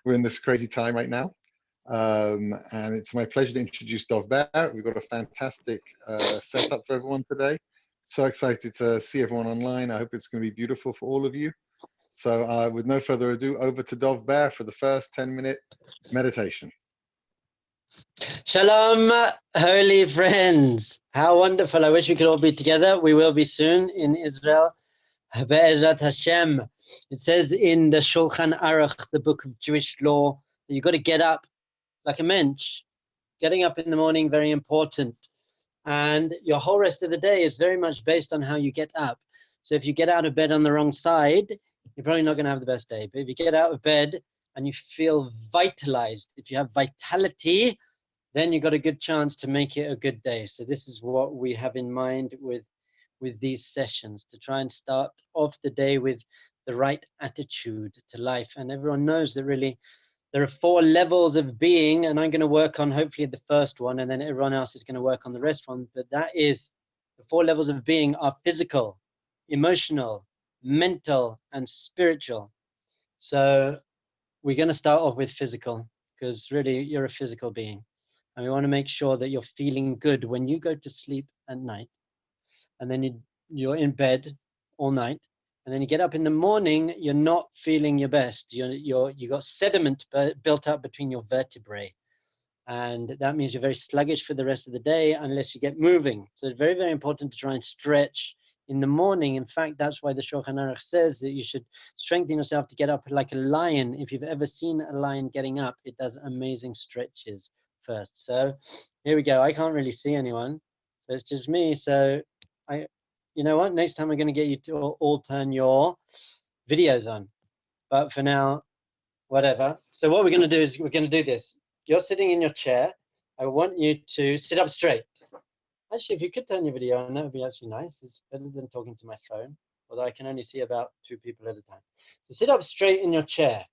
we're in this crazy time right now. And it's my pleasure to introduce Dov Bear. We've got a fantastic setup for everyone today. So excited to see everyone online. I hope it's going to be beautiful for all of you. So with no further ado, over to Dov Bear for the first 10-minute meditation. Shalom, holy friends. How wonderful. I wish we could all be together. We will be soon in Israel. Be'ezrat Hashem. It says in the Shulchan Aruch, the book of Jewish law, that you've got to get up like a mensch. Getting up in the morning, very important. And your whole rest of the day is very much based on how you get up. So if you get out of bed on the wrong side, you're probably not going to have the best day. But if you get out of bed and you feel vitalized, if you have vitality, then you've got a good chance to make it a good day. So this is what we have in mind with these sessions, to try and start off the day with the right attitude to life. And everyone knows that really there are 4 levels of being, and I'm going to work on hopefully the first one, and then everyone else is going to work on the rest one. But that is, the 4 levels of being are physical, emotional, mental, and spiritual. So we're going to start off with physical, because really you're a physical being. And we want to make sure that you're feeling good when you go to sleep at night. And then you're in bed all night. And then you get up in the morning, you're not feeling your best. You got sediment built up between your vertebrae. And that means you're very sluggish for the rest of the day unless you get moving. So it's very, very important to try and stretch in the morning. In fact, that's why the Shulchan Aruch says that you should strengthen yourself to get up like a lion. If you've ever seen a lion getting up, it does amazing stretches first. So here we go. I can't really see anyone. So it's just me. So you know what? Next time I'm going to get you to all turn your videos on. But for now, whatever. So what we're going to do is we're going to do this. You're sitting in your chair. I want you to sit up straight. Actually, if you could turn your video on, that would be actually nice. It's better than talking to my phone, although I can only see about 2 people at a time. So sit up straight in your chair.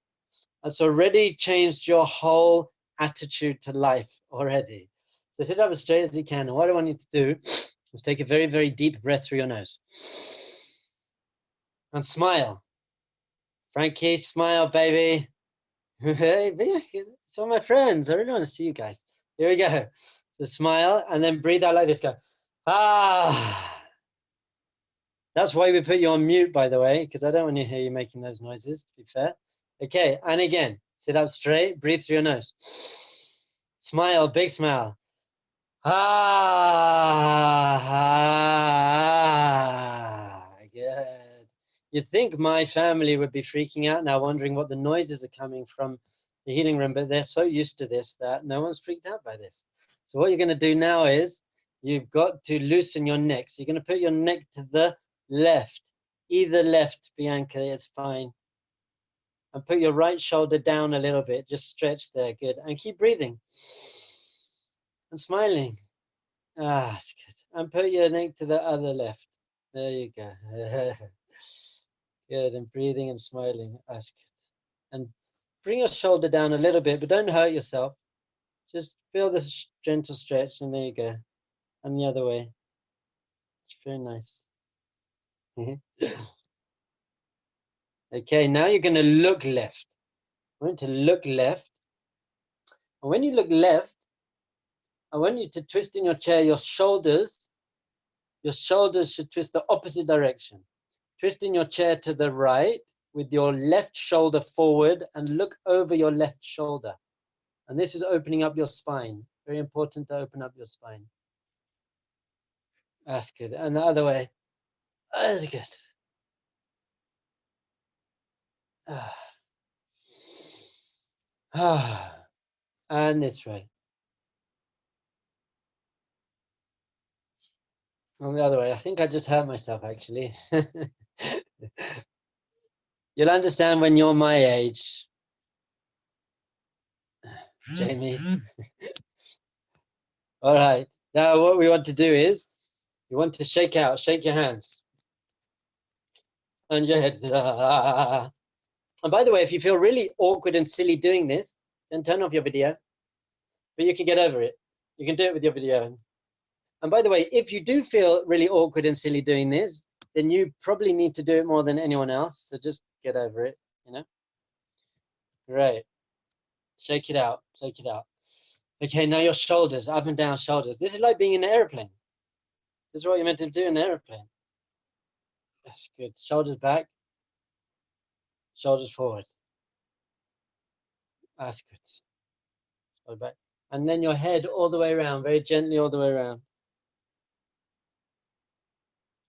That's already changed your whole attitude to life already. So sit up as straight as you can. And what I want you to do is take a very, very deep breath through your nose. And smile. Frankie, smile, baby. Some of my friends. I really want to see you guys. Here we go. So smile and then breathe out like this. Go. Ah. That's why we put you on mute, by the way, because I don't want to hear you making those noises, to be fair. Okay, and again, sit up straight, breathe through your nose. Smile, big smile. Ah, good. You'd think my family would be freaking out now, wondering what the noises are coming from the healing room, but they're so used to this that no one's freaked out by this. So what you're going to do now is you've got to loosen your neck. So you're going to put your neck to the left, either left, Bianca, it's fine. And put your right shoulder down a little bit, just stretch there, good. And keep breathing and smiling. Ah, that's good. And put your neck to the other left. There you go. Good, and breathing and smiling, that's good. And bring your shoulder down a little bit, but don't hurt yourself. Just feel the gentle stretch, and there you go. And the other way. It's very nice. Okay, now you're going to look left. I want you to look left. And when you look left, I want you to twist in your chair your shoulders. Your shoulders should twist the opposite direction. Twist in your chair to the right with your left shoulder forward and look over your left shoulder. And this is opening up your spine. Very important to open up your spine. That's good. And the other way. That's good. And this way. On the other way. I think I just hurt myself, actually. You'll understand when you're my age, Jamie. All right. Now what we want to do is you want to shake your hands and your head. And by the way, if you feel really awkward and silly doing this, then turn off your video. But you can get over it. You can do it with your video. And by the way, if you do feel really awkward and silly doing this, then you probably need to do it more than anyone else. So just get over it, you know? Great. Shake it out. Shake it out. Okay, now your shoulders, up and down shoulders. This is like being in an airplane. This is what you're meant to do in an airplane. That's good. Shoulders back. Shoulders forward. That's good. Shoulder back. And then your head all the way around, very gently all the way around.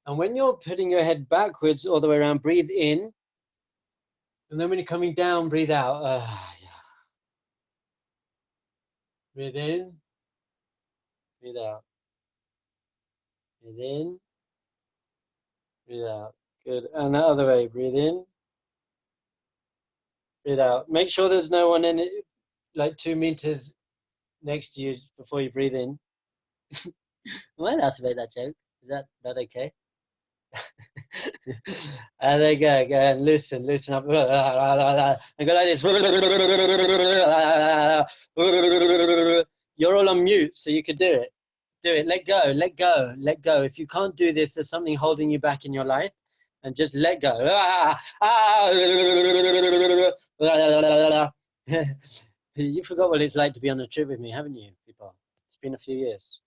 And when you're putting your head backwards all the way around, breathe in. And then when you're coming down, breathe out. Yeah. Breathe in. Breathe out. Breathe in. Breathe out. Good. And the other way. Breathe in. Breathe out. Make sure there's no one in it, like 2 meters next to you before you breathe in. Well, that's about that joke. Is that okay? And then go and loosen up. And go like this. You're all on mute, so you could do it. Do it. Let go. Let go. Let go. If you can't do this, there's something holding you back in your life, and just let go. You forgot what it's like to be on a trip with me, haven't you, people? It's been a few years.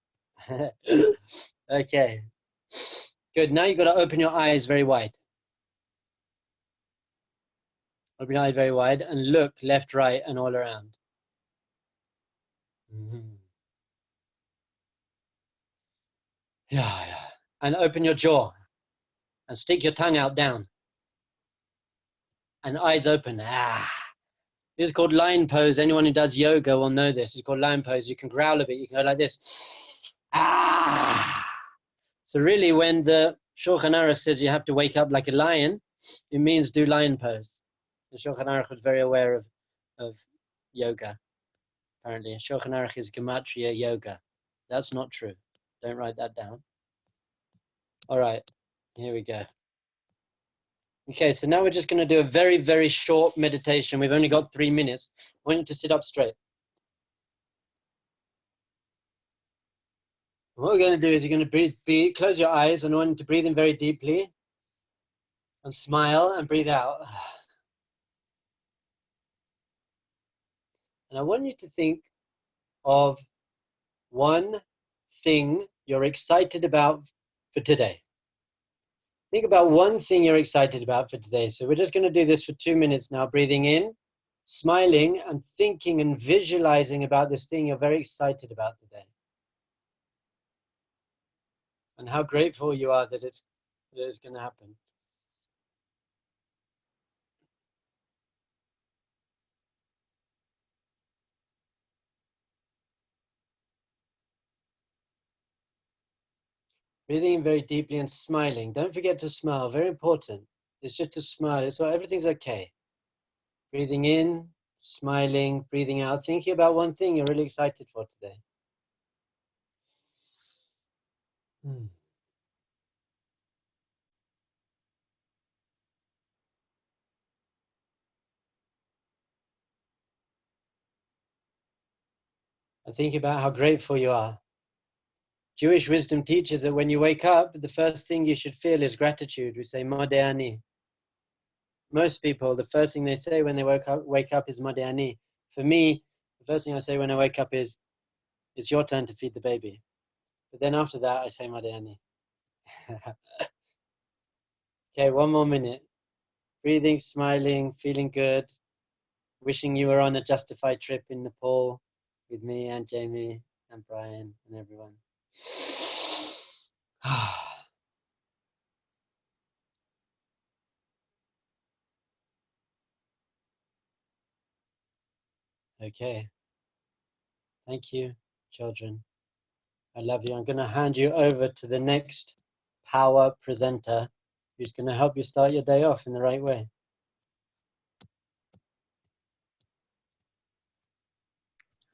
Okay. Good. Now you've got to open your eyes very wide. Open your eyes very wide and look left, right, and all around. Yeah. And open your jaw and stick your tongue out down. And eyes open. This is called lion pose. Anyone who does yoga will know this. It's called lion pose. You can growl a bit. You can go like this. So really, when the Shulchan Aruch says you have to wake up like a lion, it means do lion pose. The Shulchan Aruch was very aware of yoga, apparently. Shulchan Aruch is Gematria yoga. That's not true. Don't write that down. All right, here we go. Okay, so now we're just going to do a very, very short meditation. We've only got 3 minutes. I want you to sit up straight. What we're going to do is you're going to breathe, close your eyes, and I want you to breathe in very deeply and smile and breathe out. And I want you to think of one thing you're excited about for today. Think about one thing you're excited about for today. So we're just going to do this for 2 minutes now, breathing in, smiling, and thinking and visualizing about this thing you're very excited about today. And how grateful you are that it's going to happen. Breathing in very deeply and smiling. Don't forget to smile, very important. It's just to smile, so everything's okay. Breathing in, smiling, breathing out, thinking about one thing you're really excited for today. And think about how grateful you are. Jewish wisdom teaches that when you wake up, the first thing you should feel is gratitude. We say, Modeh Ani. Most people, the first thing they say when they wake up is Modeh Ani. For me, the first thing I say when I wake up is, it's your turn to feed the baby. But then after that, I say Modeh Ani. Okay, 1 more minute. Breathing, smiling, feeling good. Wishing you were on a Justifi trip in Nepal with me and Jamie and Brian and everyone. Okay. Thank you, children. I love you. I'm going to hand you over to the next power presenter who's going to help you start your day off in the right way.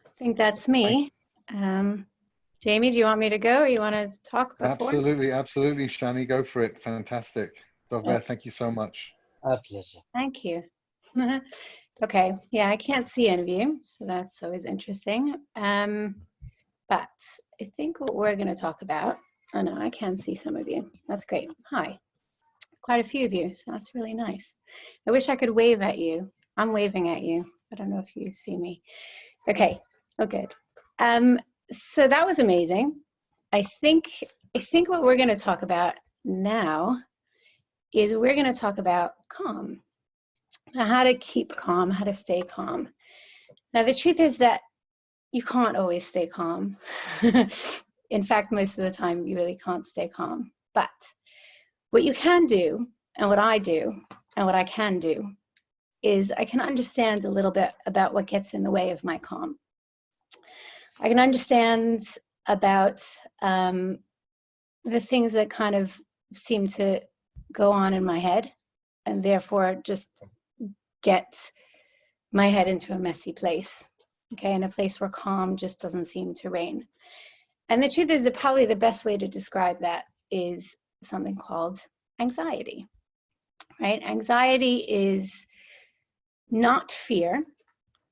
I think that's me. Jamie, do you want me to go or you want to talk before? Absolutely, Shani, go for it. Fantastic. Dovber, thank you so much. Our pleasure. Thank you. Okay, yeah, I can't see any of you, so that's always interesting. But I think what we're going to talk about, oh no, I can see some of you. That's great. Hi. Quite a few of you, so that's really nice. I wish I could wave at you. I'm waving at you. I don't know if you see me. Okay, oh good. So that was amazing. I think what we're going to talk about now is we're going to talk about calm. Now, how to keep calm, how to stay calm. Now, the truth is that you can't always stay calm. In fact, most of the time, you really can't stay calm. But what you can do, and what I do, and what I can do, is I can understand a little bit about what gets in the way of my calm. I can understand about the things that kind of seem to go on in my head, and therefore just get my head into a messy place, okay, in a place where calm just doesn't seem to reign. And the truth is that probably the best way to describe that is something called anxiety, right? Anxiety is not fear,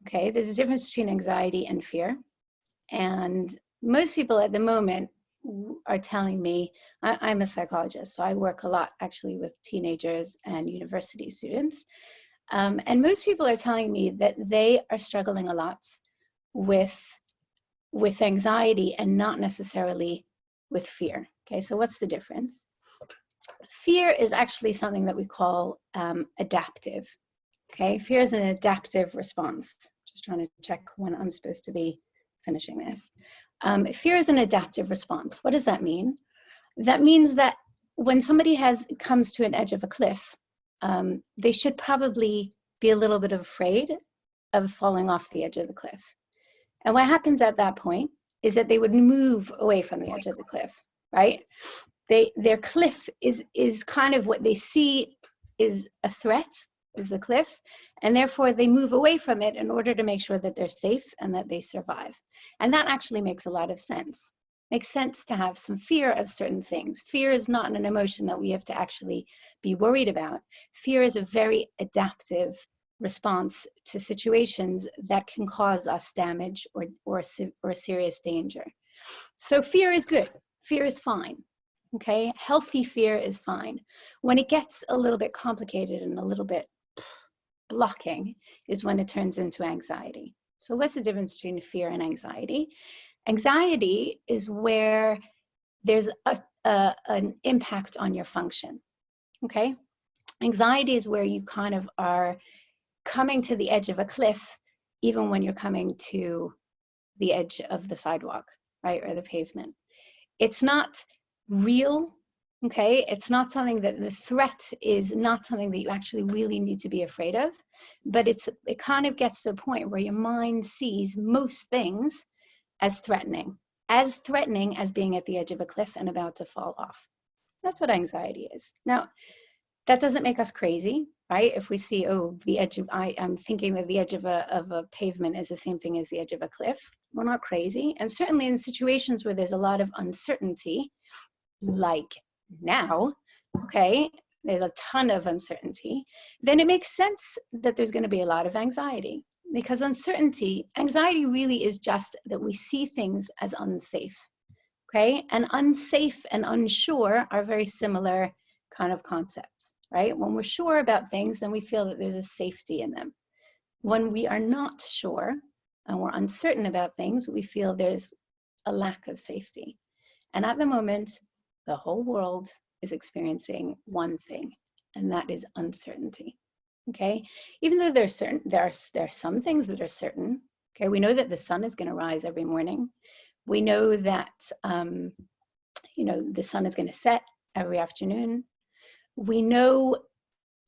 okay? There's a difference between anxiety and fear. And most people at the moment are telling me, I'm a psychologist, so I work a lot actually with teenagers and university students. And most people are telling me that they are struggling a lot with anxiety and not necessarily with fear. Okay, so what's the difference? Fear is actually something that we call adaptive. Okay, fear is an adaptive response. Just trying to check when I'm supposed to be finishing this. Fear is an adaptive response. What does that mean? That means that when somebody comes to an edge of a cliff, they should probably be a little bit afraid of falling off the edge of the cliff. And what happens at that point is that they would move away from the edge of the cliff, right? Their cliff is kind of what they see is a threat, is the cliff, and therefore they move away from it in order to make sure that they're safe and that they survive. And that actually makes a lot of sense. Makes sense to have some fear of certain things. Fear is not an emotion that we have to actually be worried about. Fear is a very adaptive response to situations that can cause us damage or serious danger. So fear is good. Fear is fine. Okay, healthy fear is fine. When it gets a little bit complicated and a little bit blocking is when it turns into anxiety. So what's the difference between fear and anxiety? Anxiety is where there's an impact on your function, okay? Anxiety is where you kind of are coming to the edge of a cliff, even when you're coming to the edge of the sidewalk, right, or the pavement. It's not real, okay? It's not something that the threat is not something that you actually really need to be afraid of, but it kind of gets to a point where your mind sees most things as threatening as being at the edge of a cliff and about to fall off. That's what anxiety is. Now, that doesn't make us crazy, right? If we see, oh, the edge of, I'm thinking that the edge of a pavement is the same thing as the edge of a cliff, we're not crazy. And certainly in situations where there's a lot of uncertainty, like now, okay, there's a ton of uncertainty, then it makes sense that there's going to be a lot of anxiety, because anxiety really is just that we see things as unsafe, okay? And unsafe and unsure are very similar kind of concepts, right? When we're sure about things, then we feel that there's a safety in them. When we are not sure and we're uncertain about things, we feel there's a lack of safety. And at the moment, the whole world is experiencing one thing, and that is uncertainty. Okay, even though there are some things that are certain. Okay, we know that the sun is going to rise every morning. We know that the sun is going to set every afternoon. We know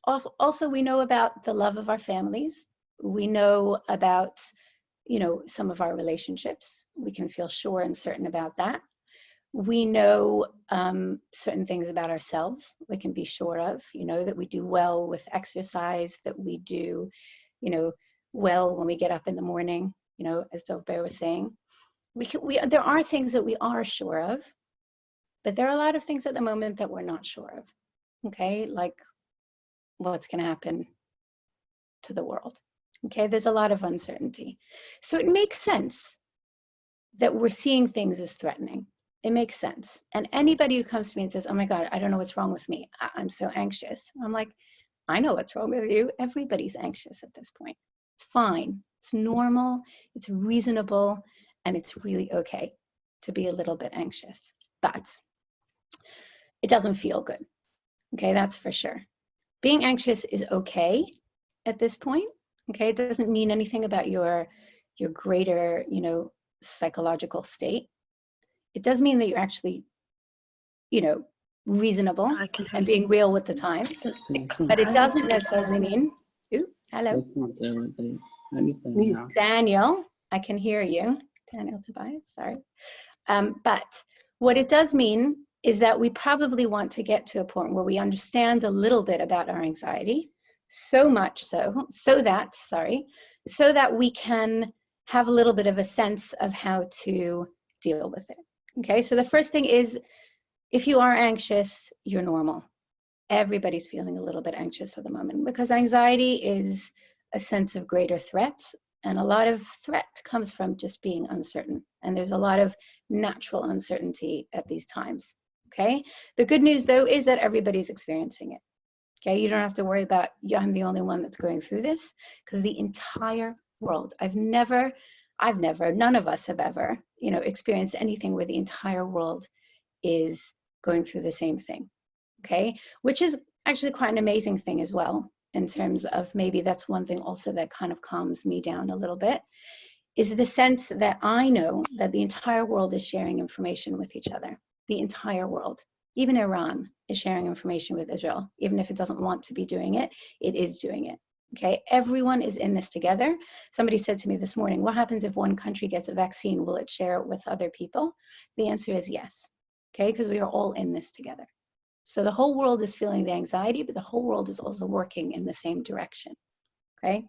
also about the love of our families. We know about some of our relationships. We can feel sure and certain about that. We know certain things about ourselves we can be sure of, that we do well with exercise, that we do, well when we get up in the morning, as Dovber was saying. There are things that we are sure of, but there are a lot of things at the moment that we're not sure of, okay? Like what's going to happen to the world, okay? There's a lot of uncertainty. So it makes sense that we're seeing things as threatening. It makes sense. And anybody who comes to me and says, oh my God, I don't know what's wrong with me. I'm so anxious. I'm like, I know what's wrong with you. Everybody's anxious at this point. It's fine. It's normal. It's reasonable. And it's really okay to be a little bit anxious. But it doesn't feel good. Okay, that's for sure. Being anxious is okay at this point. Okay, it doesn't mean anything about your greater, psychological state. It does mean that you're actually, reasonable and being real with the times. But it doesn't necessarily mean, hello. Daniel, I can hear you. Daniel Tobias, sorry. But what it does mean is that we probably want to get to a point where we understand a little bit about our anxiety, so much so that we can have a little bit of a sense of how to deal with it. Okay, so the first thing is, if you are anxious, you're normal. Everybody's feeling a little bit anxious at the moment because anxiety is a sense of greater threat. And a lot of threat comes from just being uncertain. And there's a lot of natural uncertainty at these times. Okay. The good news, though, is that everybody's experiencing it. Okay. You don't have to worry about, I'm the only one that's going through this, because the entire world, none of us have ever, experienced anything where the entire world is going through the same thing. Okay. Which is actually quite an amazing thing as well, in terms of maybe that's one thing also that kind of calms me down a little bit, is the sense that I know that the entire world is sharing information with each other. The entire world. Even Iran is sharing information with Israel. Even if it doesn't want to be doing it, it is doing it. Okay, everyone is in this together. Somebody said to me this morning, what happens if one country gets a vaccine? Will it share it with other people? The answer is yes. Okay, because we are all in this together. So the whole world is feeling the anxiety, but the whole world is also working in the same direction. Okay,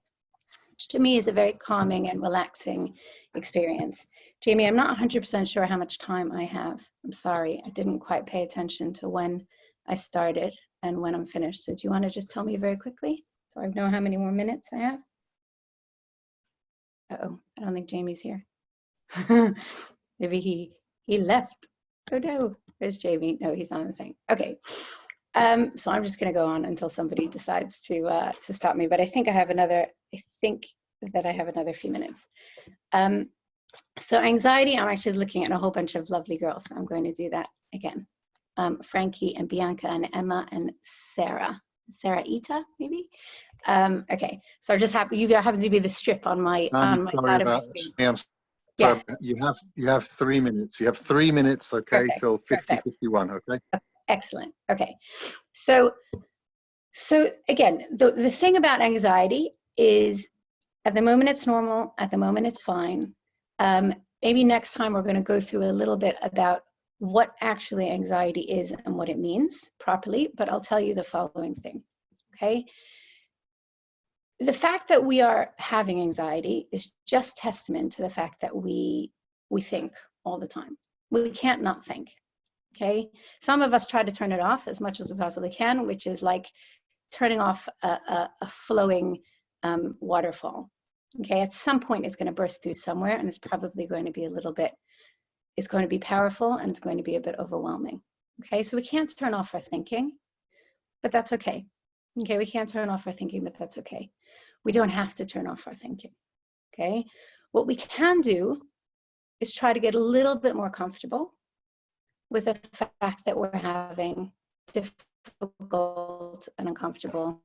which to me is a very calming and relaxing experience. Jamie, I'm not 100% sure how much time I have. I'm sorry, I didn't quite pay attention to when I started and when I'm finished. So do you want to just tell me very quickly, so I know how many more minutes I have? Uh-oh, I don't think Jamie's here. Maybe he left. Oh no, where's Jamie? No, he's not on the thing. Okay, so I'm just going to go on until somebody decides to stop me. But I think that I have another few minutes. So anxiety, I'm actually looking at a whole bunch of lovely girls. So I'm going to do that again. Frankie and Bianca and Emma and Sarah Ita, maybe. Okay, so I just you happen to be the strip on my side of my screen. I'm sorry, yeah. You have 3 minutes. You have 3 minutes, okay, perfect. Till 50:51, okay? Excellent. Okay, so again, the thing about anxiety is, at the moment it's normal. At the moment it's fine. Maybe next time we're going to go through a little bit about what actually anxiety is and what it means properly, but I'll tell you the following thing, okay? The fact that we are having anxiety is just testament to the fact that we think all the time. We can't not think, okay? Some of us try to turn it off as much as we possibly can, which is like turning off a flowing waterfall. Okay, at some point it's going to burst through somewhere, and it's probably going to be it's going to be powerful, and it's going to be a bit overwhelming. Okay, so we can't turn off our thinking, but that's okay. Okay, we can't turn off our thinking, but that's okay. We don't have to turn off our thinking. Okay, what we can do is try to get a little bit more comfortable with the fact that we're having difficult and uncomfortable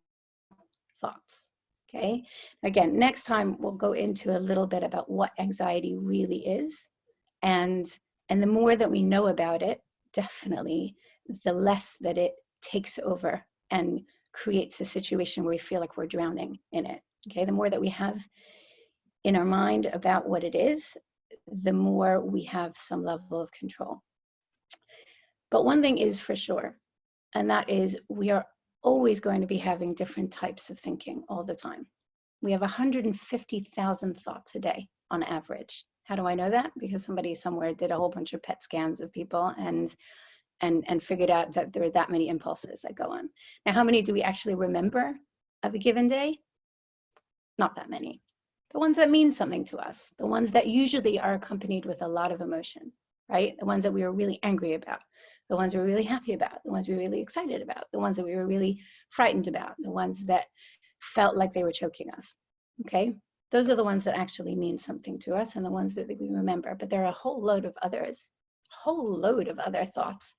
thoughts. Okay, again, next time we'll go into a little bit about what anxiety really is, and the more that we know about it, definitely the less that it takes over and creates a situation where we feel like we're drowning in it. Okay, the more that we have in our mind about what it is, the more we have some level of control. But one thing is for sure, and that is we are always going to be having different types of thinking all the time. We have 150,000 thoughts a day on average. How do I know that? Because somebody somewhere did a whole bunch of PET scans of people and figured out that there are that many impulses that go on. Now, how many do we actually remember of a given day? Not that many. The ones that mean something to us, the ones that usually are accompanied with a lot of emotion, right? The ones that we were really angry about, the ones we were really happy about, the ones we were really excited about, the ones that we were really frightened about, the ones that felt like they were choking us, okay? Those are the ones that actually mean something to us and the ones that we remember. But there are a whole load of other thoughts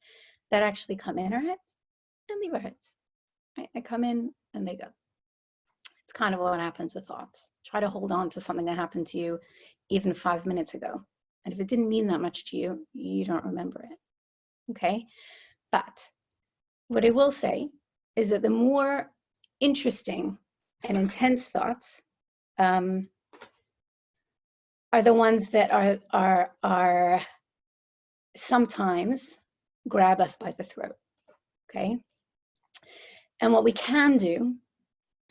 that actually come in our heads and leave our heads. Right? They come in and they go. It's kind of what happens with thoughts. Try to hold on to something that happened to you even 5 minutes ago. And if it didn't mean that much to you, you don't remember it. Okay? But what I will say is that the more interesting and intense thoughts are the ones that are sometimes grab us by the throat. Okay? And what we can do,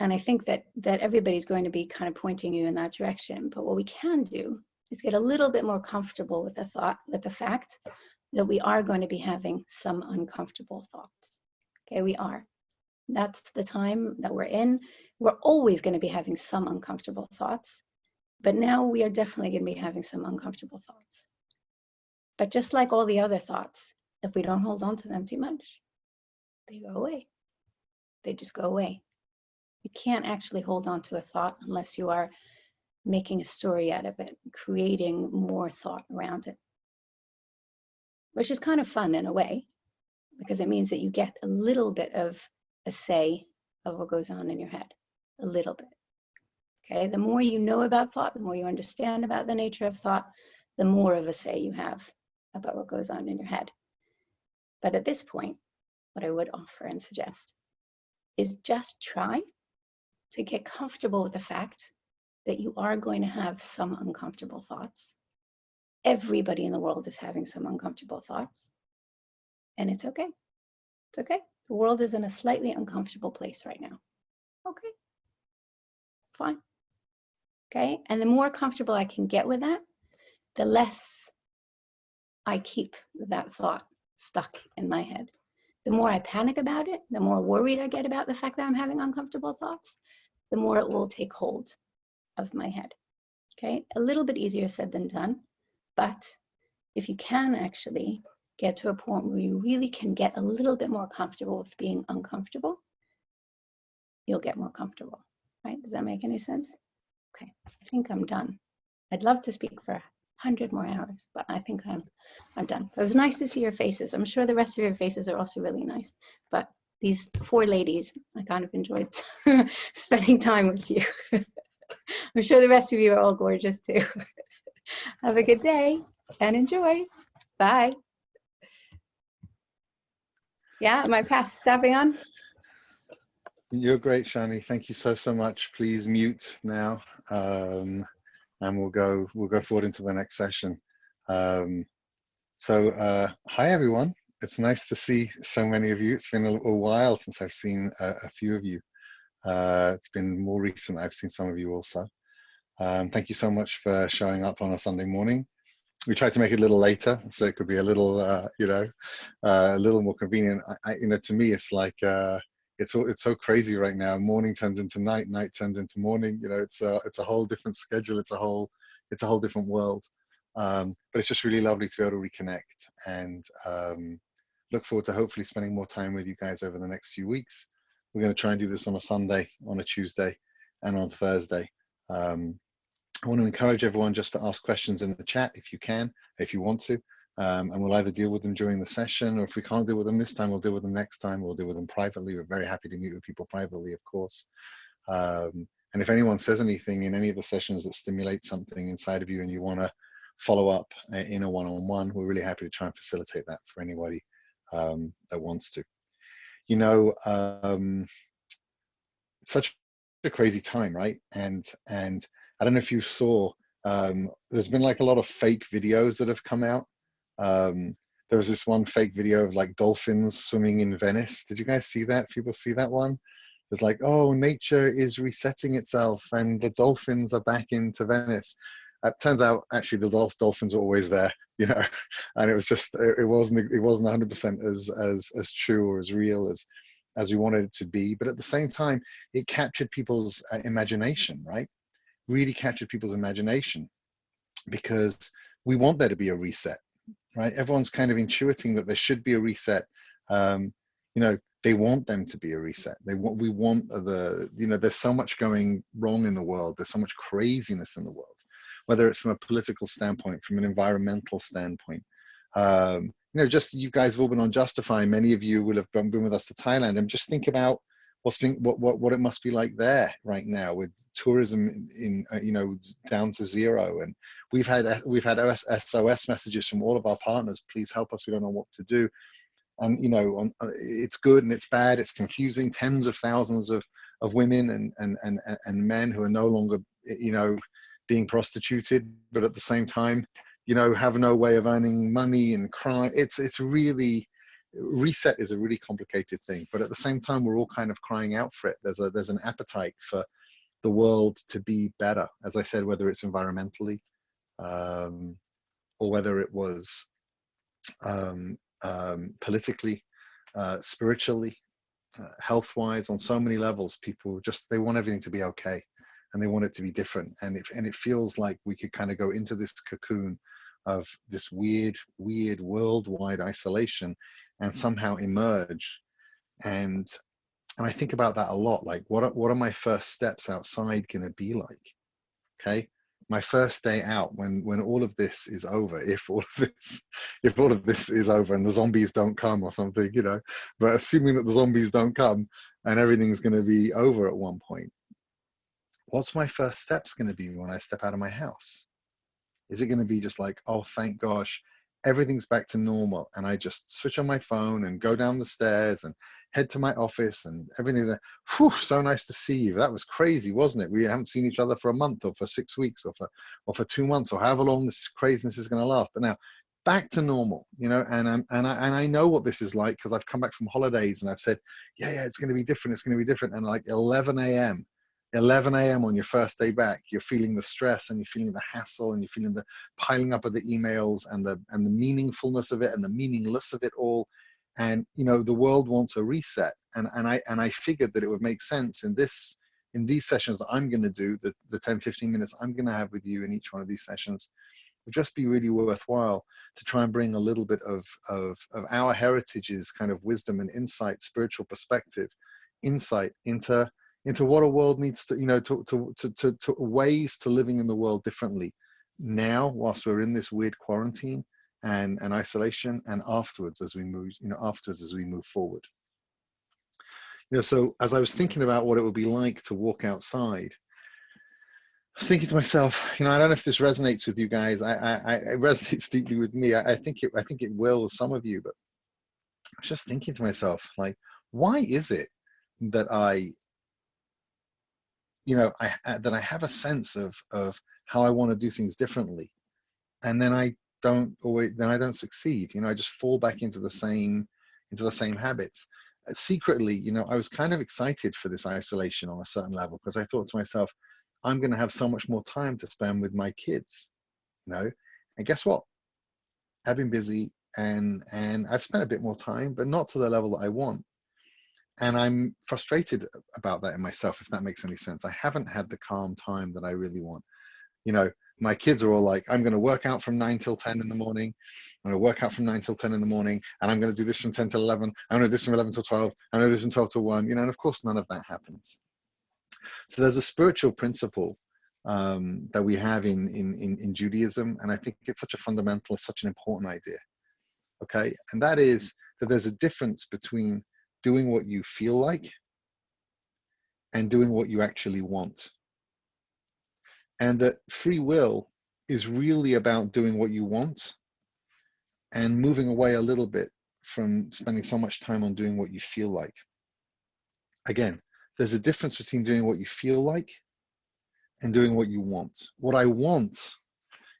and I think that everybody's going to be kind of pointing you in that direction, but what we can do is get a little bit more comfortable with the fact that we are going to be having some uncomfortable thoughts. Okay, we are. That's the time that we're in. We're always going to be having some uncomfortable thoughts, but now we are definitely going to be having some uncomfortable thoughts. But just like all the other thoughts, if we don't hold on to them too much, they go away. They just go away. You can't actually hold on to a thought unless you are making a story out of it, creating more thought around it, which is kind of fun in a way, because it means that you get a little bit of a say of what goes on in your head, a little bit. Okay, the more you know about thought, the more you understand about the nature of thought, the more of a say you have about what goes on in your head. But at this point, what I would offer and suggest is just try to get comfortable with the fact that you are going to have some uncomfortable thoughts. Everybody in the world is having some uncomfortable thoughts. And it's okay. It's okay. The world is in a slightly uncomfortable place right now. Okay. Fine. Okay. And the more comfortable I can get with that, the less I keep that thought stuck in my head. The more I panic about it, the more worried I get about the fact that I'm having uncomfortable thoughts, the more it will take hold of my head. Okay, a little bit easier said than done, but if you can actually get to a point where you really can get a little bit more comfortable with being uncomfortable, you'll get more comfortable, right? Does that make any sense? Okay, I think I'm done. I'd love to speak for 100 more hours, but I think I'm done. It was nice to see your faces. I'm sure the rest of your faces are also really nice, but these 4 ladies, I kind of enjoyed spending time with you. I'm sure the rest of you are all gorgeous too. Have a good day and enjoy. Bye. Yeah, am I past stopping on? You're great, Shani. Thank you so much. Please mute now, and we'll go forward into the next session. Hi everyone. It's nice to see so many of you. It's been a while since I've seen a few of you. It's been more recent I've seen some of you also. Thank you so much for showing up on a Sunday morning. We tried to make it a little later, so it could be a little, a little more convenient. To me, it's like it's so crazy right now. Morning turns into night, night turns into morning. It's a whole different schedule. It's a whole different world. But it's just really lovely to be able to reconnect and look forward to hopefully spending more time with you guys over the next few weeks. We're going to try and do this on a Sunday, on a Tuesday, and on Thursday. I want to encourage everyone just to ask questions in the chat if you can, if you want to, and we'll either deal with them during the session, or if we can't deal with them this time, we'll deal with them next time. We'll deal with them privately. We're very happy to meet with people privately, of course. And if anyone says anything in any of the sessions that stimulates something inside of you and you want to follow up in a one-on-one, we're really happy to try and facilitate that for anybody that wants to. Such a crazy time, right? And I don't know if you saw, there's been like a lot of fake videos that have come out. There was this one fake video of like dolphins swimming in Venice. Did you guys see that? People see that one? It's like, oh, nature is resetting itself and the dolphins are back into Venice. It turns out actually the dolphins are always there, and it was just, it wasn't 100% as true or as real as we wanted it to be. But at the same time, it captured people's imagination, right? Really captured people's imagination, because we want there to be a reset, right? Everyone's kind of intuiting that there should be a reset. they want them to be a reset. We want there's so much going wrong in the world. There's so much craziness in the world, whether it's from a political standpoint, from an environmental standpoint. Just you guys have all been on Justifi. Many of you will have been with us to Thailand, and just think about what it must be like there right now with tourism in down to zero. And we've had SOS messages from all of our partners. Please help us. We don't know what to do. And it's good and it's bad. It's confusing. Tens of thousands of women and men who are no longer being prostituted, but at the same time have no way of earning money and crime. It's really, reset is a really complicated thing, but at the same time we're all kind of crying out for it. There's an appetite for the world to be better, as I said, whether it's environmentally or whether it was politically, spiritually, health-wise, on so many levels. People they want everything to be okay, and they want it to be different. And it feels like we could kind of go into this cocoon of this weird worldwide isolation and somehow emerge. And I think about that a lot. Like, what are my first steps outside going to be like? Okay, my first day out, when all of this is over, if all of this is over and the zombies don't come or something, but assuming that the zombies don't come and everything's going to be over at one point, what's my first steps going to be when I step out of my house? Is it going to be just like, oh, thank gosh, everything's back to normal, and I just switch on my phone and go down the stairs and head to my office and everything's there? Whew, so nice to see you. That was crazy, wasn't it? We haven't seen each other for a month or for 6 weeks or for 2 months or however long this craziness is going to last. But now back to normal, and I know what this is like, because I've come back from holidays and I've said, yeah, it's going to be different. It's going to be different. And like 11 a.m. on your first day back, you're feeling the stress and you're feeling the hassle and you're feeling the piling up of the emails and the meaningfulness of it and the meaningless of it all. And the world wants a reset. And I figured that it would make sense in these sessions that I'm going to do, the 10-15 minutes I'm going to have with you in each one of these sessions, would just be really worthwhile to try and bring a little bit of our heritage's kind of wisdom and insight, spiritual perspective, insight into what a world needs to, to ways to living in the world differently now, whilst we're in this weird quarantine and isolation, and afterwards as we move forward. So as I was thinking about what it would be like to walk outside, I was thinking to myself, I don't know if this resonates with you guys. It resonates deeply with me. I think it will with some of you, but I was just thinking to myself, like, why is it that I have a sense of how I want to do things differently, and then I don't succeed. I just fall back into the same habits. Secretly, I was kind of excited for this isolation on a certain level, because I thought to myself, I'm going to have so much more time to spend with my kids, and guess what? I've been busy and I've spent a bit more time, but not to the level that I want. And I'm frustrated about that in myself, if that makes any sense. I haven't had the calm time that I really want. My kids are all like, I'm going to work out from 9 till 10 in the morning. I'm going to work out from 9 till 10 in the morning. And I'm going to do this from 10 till 11. I'm going to do this from 11 till 12. I'm going to do this from 12 till 1. And of course, none of that happens. So there's a spiritual principle that we have in Judaism. And I think it's such a fundamental, such an important idea. Okay. And that is that there's a difference between doing what you feel like and doing what you actually want. And that free will is really about doing what you want and moving away a little bit from spending so much time on doing what you feel like. Again, there's a difference between doing what you feel like and doing what you want. What I want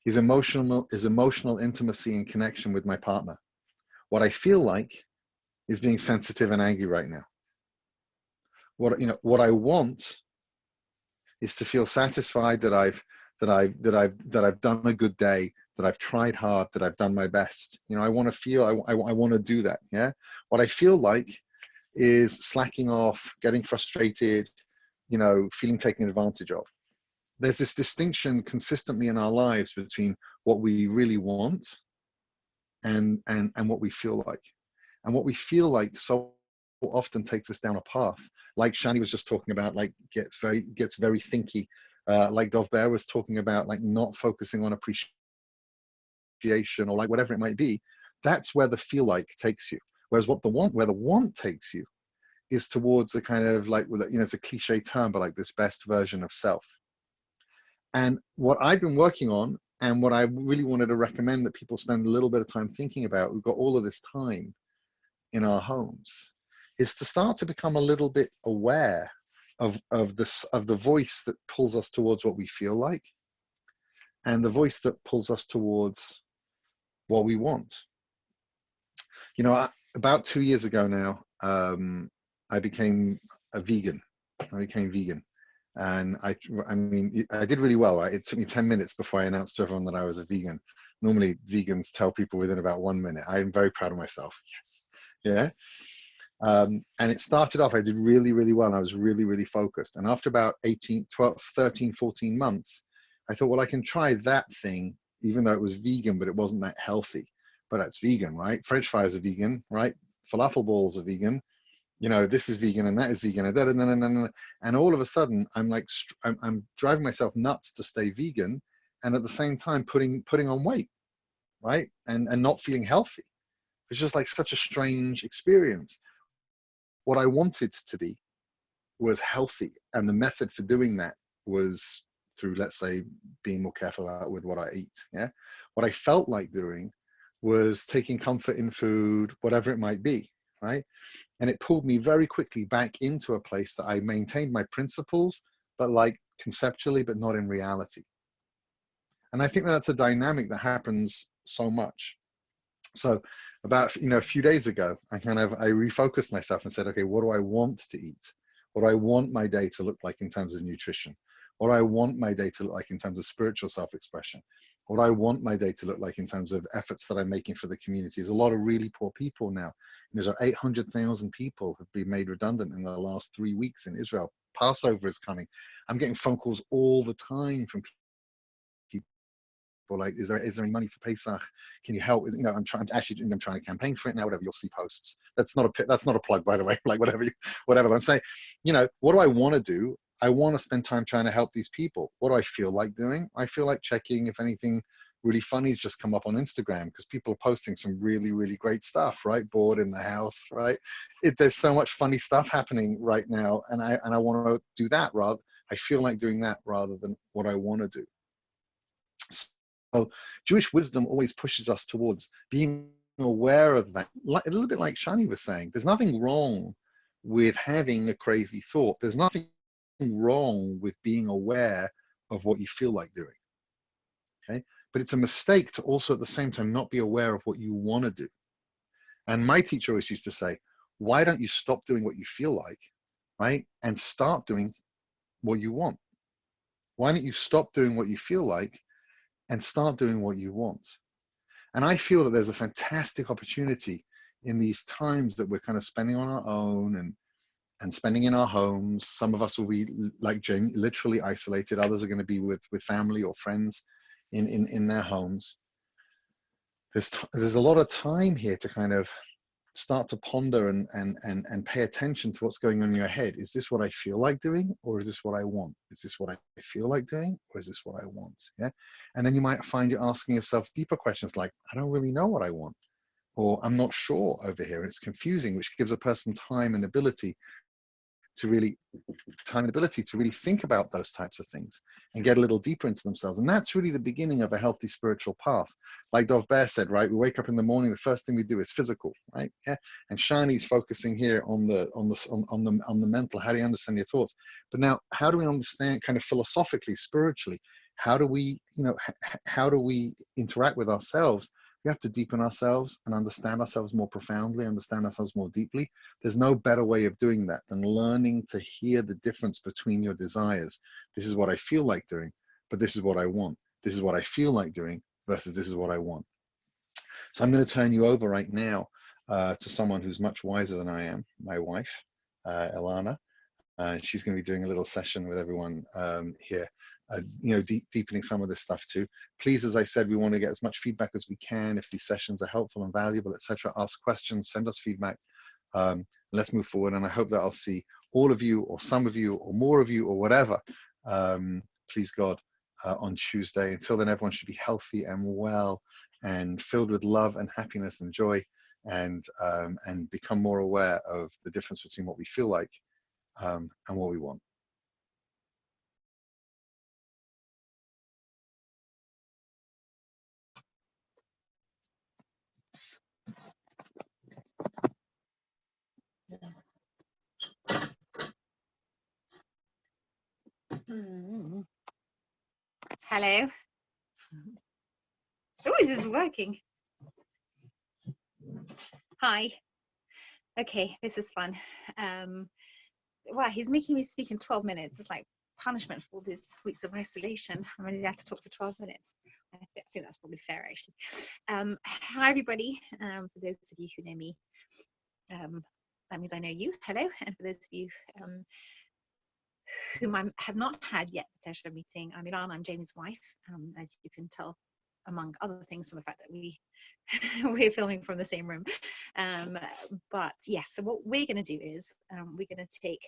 is emotional intimacy and connection with my partner. What I feel like is being sensitive and angry right now. What I want is to feel satisfied that I've done a good day, that I've tried hard, that I've done my best. I want to feel, I want to do that. Yeah. What I feel like is slacking off, getting frustrated, feeling taken advantage of. There's this distinction consistently in our lives between what we really want and what we feel like. And what we feel like so often takes us down a path, like Shani was just talking about, like gets very thinky, like Dov Bear was talking about, like not focusing on appreciation or like whatever it might be. That's where the feel like takes you. Whereas where the want takes you is towards a kind of like, it's a cliche term, but like this best version of self. And what I've been working on, and what I really wanted to recommend that people spend a little bit of time thinking about, we've got all of this time in our homes, is to start to become a little bit aware of the voice that pulls us towards what we feel like, and the voice that pulls us towards what we want. About 2 years ago now, I became vegan. And I mean, I did really well, right? It took me 10 minutes before I announced to everyone that I was a vegan. Normally, vegans tell people within about 1 minute. I'm very proud of myself. Yes. Yeah. And it started off, I did really, really well. And I was really, really focused. And after about 13, 14 months, I thought, well, I can try that thing, even though it was vegan, but it wasn't that healthy. But it's vegan, right? French fries are vegan, right? Falafel balls are vegan. This is vegan and that is vegan, and all of a sudden I'm like, I'm driving myself nuts to stay vegan, and at the same time putting on weight, right? And not feeling healthy. It's just like such a strange experience. What I wanted to be was healthy, and the method for doing that was through, let's say, being more careful with what I eat. Yeah. What I felt like doing was taking comfort in food, whatever it might be, right? And it pulled me very quickly back into a place that I maintained my principles, but like conceptually, but not in reality. And I think that's a dynamic that happens so much. So about, a few days ago, I refocused myself and said, okay, what do I want to eat? What do I want my day to look like in terms of nutrition? What do I want my day to look like in terms of spiritual self-expression? What do I want my day to look like in terms of efforts that I'm making for the community? There's a lot of really poor people now. There's 800,000 people have been made redundant in the last 3 weeks in Israel. Passover is coming. I'm getting phone calls all the time from people like, is there any money for Pesach? Can you help? I'm trying to campaign for it now. Whatever, you'll see posts. That's not a plug, by the way. Like whatever. But I'm saying, what do I want to do? I want to spend time trying to help these people. What do I feel like doing? I feel like checking if anything really funny has just come up on Instagram, because people are posting some really, really great stuff, right? Bored in the house, right? There's so much funny stuff happening right now, and I want to do that I feel like doing that rather than what I want to do. So Jewish wisdom always pushes us towards being aware of that, a little bit like Shani was saying. There's nothing wrong with having a crazy thought. There's nothing wrong with being aware of what you feel like doing. Okay, but it's a mistake to also at the same time not be aware of what you want to do. And my teacher always used to say, why don't you stop doing what you feel like, right, and start doing what you want? Why don't you stop doing what you feel like and start doing what you want? And I feel that there's a fantastic opportunity in these times that we're kind of spending on our own and spending in our homes. Some of us will be like literally isolated. Others are going to be with family or friends in their homes. There's a lot of time here to kind of start to ponder and pay attention to what's going on in your head. Is this what I feel like doing, or is this what I want? Is this what I feel like doing, or is this what I want? Yeah. And then you might find you're asking yourself deeper questions like, I don't really know what I want, or I'm not sure over here. It's confusing, which gives a person time and ability to really think about those types of things and get a little deeper into themselves. And that's really the beginning of a healthy spiritual path. Like Dov Bear said, right? We wake up in the morning, the first thing we do is physical, right? Yeah. And Shani's focusing here on the mental. How do you understand your thoughts? But now, how do we understand kind of philosophically, spiritually? How do we interact with ourselves? We have to deepen ourselves and understand ourselves more profoundly, understand ourselves more deeply. There's no better way of doing that than learning to hear the difference between your desires. This is what I feel like doing, but this is what I want. This is what I feel like doing versus this is what I want. So I'm going to turn you over right now to someone who's much wiser than I am, my wife, Ilana. She's going to be doing a little session with everyone here. Deepening some of this stuff too. Please, as I said, we want to get as much feedback as we can. If these sessions are helpful and valuable, etc., ask questions, send us feedback. Let's move forward. And I hope that I'll see all of you, or some of you, or more of you, or whatever, please God, on Tuesday. Until then, everyone should be healthy and well and filled with love and happiness and joy, and become more aware of the difference between what we feel like and what we want. Hello. Oh, this is working. Hi. Okay, this is fun. Wow, he's making me speak in 12 minutes. It's like punishment for all these weeks of isolation. I'm only allowed to talk for 12 minutes. I think that's probably fair, actually. Hi, everybody. For those of you who know me, that means I know you. Hello. And for those of you whom I have not had yet the pleasure of meeting, I'm Ilan. I'm Jamie's wife, as you can tell, among other things, from the fact that we're filming from the same room. But yes, so what we're going to do is we're going to take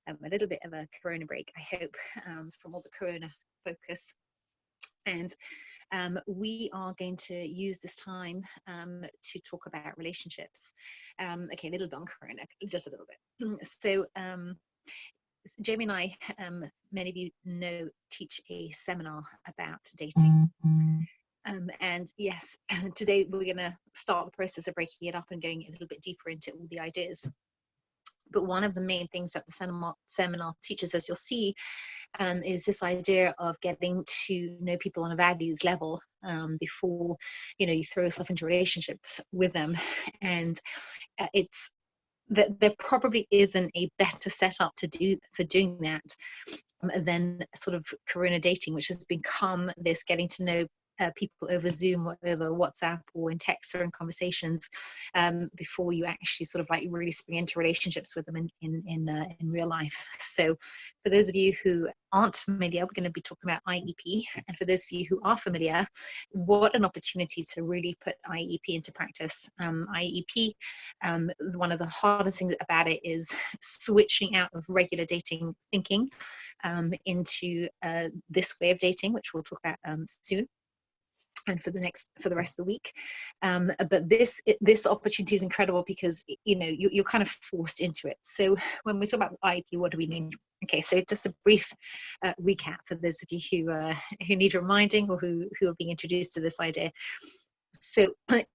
a little bit of a Corona break, I hope, from all the Corona focus. And we are going to use this time to talk about relationships. Okay, a little bit on Corona, just a little bit. So Jamie and I, many of you know, teach a seminar about dating. And yes, today we're going to start the process of breaking it up and going a little bit deeper into all the ideas. But one of the main things that the seminar teaches, as you'll see, is this idea of getting to know people on a values level before, you throw yourself into relationships with them. And it's that there probably isn't a better setup for doing that than sort of Corona dating, which has become this getting to know people over Zoom or over WhatsApp or in text or in conversations before you actually sort of like really spring into relationships with them in real life. So for those of you who aren't familiar, we're going to be talking about IEP. And for those of you who are familiar, what an opportunity to really put IEP into practice. IEP, one of the hardest things about it is switching out of regular dating thinking into this way of dating, which we'll talk about soon, and for the rest of the week. But this opportunity is incredible because you're kind of forced into it. So when we talk about IEP, what do we mean? Okay, so just a brief recap for those of you who need reminding or who are being introduced to this idea. So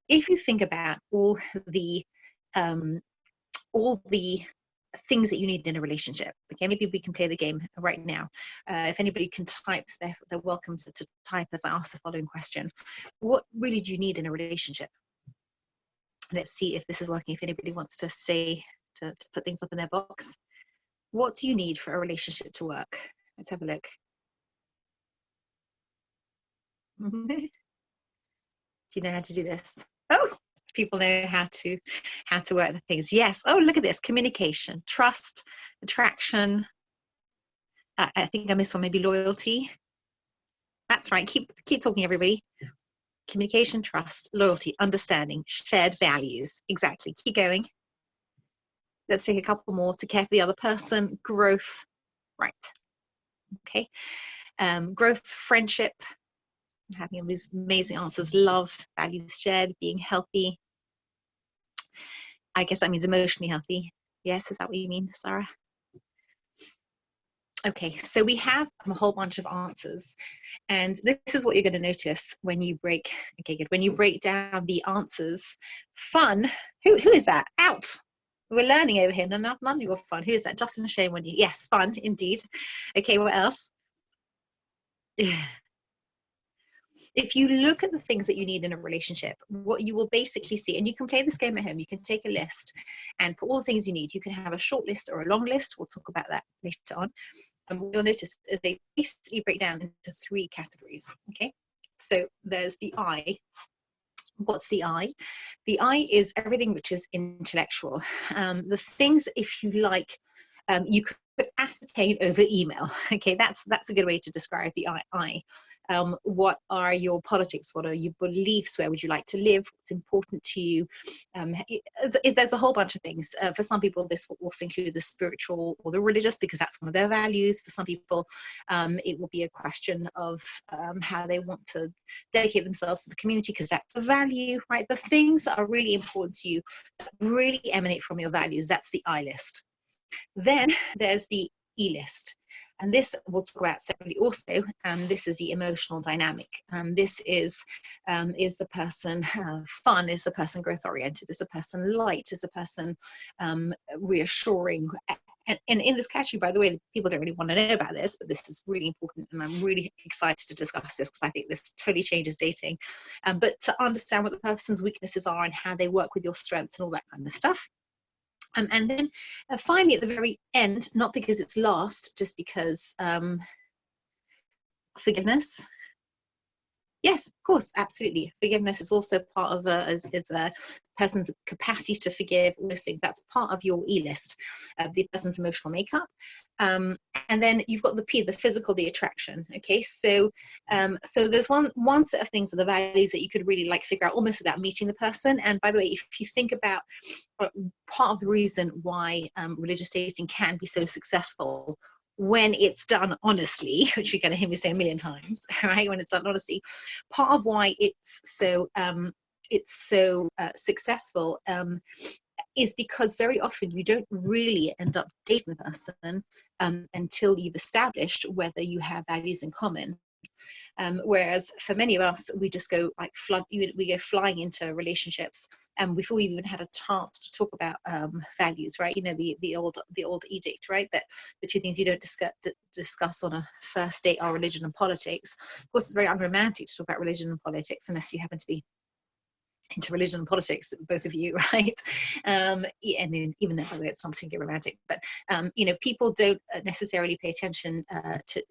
if you think about all the things that you need in a relationship. Okay, maybe we can play the game right now. If anybody can type, they're welcome to type as I ask the following question. What really do you need in a relationship? Let's see if this is working, if anybody wants to say, to put things up in their box. What do you need for a relationship to work? Let's have a look. Do you know how to do this? Oh, people know how to work the things. Yes. Oh, look at this. Communication, trust, attraction. I think I missed one, maybe loyalty. That's right. Keep talking, everybody. Communication, trust, loyalty, understanding, shared values. Exactly. Keep going. Let's take a couple more. To care for the other person. Growth. Right. Okay. Growth, friendship. Having all these amazing answers. Love, values shared, being healthy. I guess that means emotionally healthy. Yes, is that what you mean, Sarah? Okay, so we have a whole bunch of answers, and this is what you're going to notice when you break. Okay, good. When you break down the answers, fun. Who is that? Out. We're learning over here. None of you are fun. Who is that? Justin and Shane. When you? Yes, fun indeed. Okay, what else? If you look at the things that you need in a relationship, what you will basically see, and you can play this game at home, you can take a list and put all the things you need. You can have a short list or a long list. We'll talk about that later on. And what you'll notice is they basically break down into 3 categories. Okay, so there's the I. What's the I? The I is everything which is intellectual. The things, if you like, you but ascertain over email. Okay, that's a good way to describe the I. What are your politics? What are your beliefs? Where would you like to live? What's important to you? There's a whole bunch of things. For some people, this will also include the spiritual or the religious, because that's one of their values. For some people, it will be a question of how they want to dedicate themselves to the community, because that's a value, right? The things that are really important to you, that really emanate from your values, that's the I list. Then there's the E list, and this we'll talk about separately also. This is the emotional dynamic. This is the person fun? Is the person growth oriented? Is the person light? Is the person reassuring? And in this category, by the way, people don't really want to know about this, but this is really important, and I'm really excited to discuss this, because I think this totally changes dating. But to understand what the person's weaknesses are and how they work with your strengths and all that kind of stuff. And then finally, at the very end, not because it's last, just because forgiveness. Yes, of course, absolutely. Forgiveness is also part of a person's capacity to forgive. All those things, that's part of your E list, the person's emotional makeup. And then you've got the P, the physical, the attraction. Okay, so there's one set of things are the values that you could really like figure out almost without meeting the person. And by the way, if you think about part of the reason why religious dating can be so successful when it's done honestly, which you're going to hear me say a million times, right? When it's done honestly, part of why it's so successful is because very often you don't really end up dating the person until you've established whether you have values in common. Whereas for many of us, we just go like we go flying into relationships, and before we even had a chance to talk about values, right? You know, the old edict, right? That the two things you don't discuss on a first date are religion and politics. Of course, it's very unromantic to talk about religion and politics unless you happen to be into religion and politics, both of you, right? And even though, by the way, it's not particularly romantic, but you know, people don't necessarily pay attention to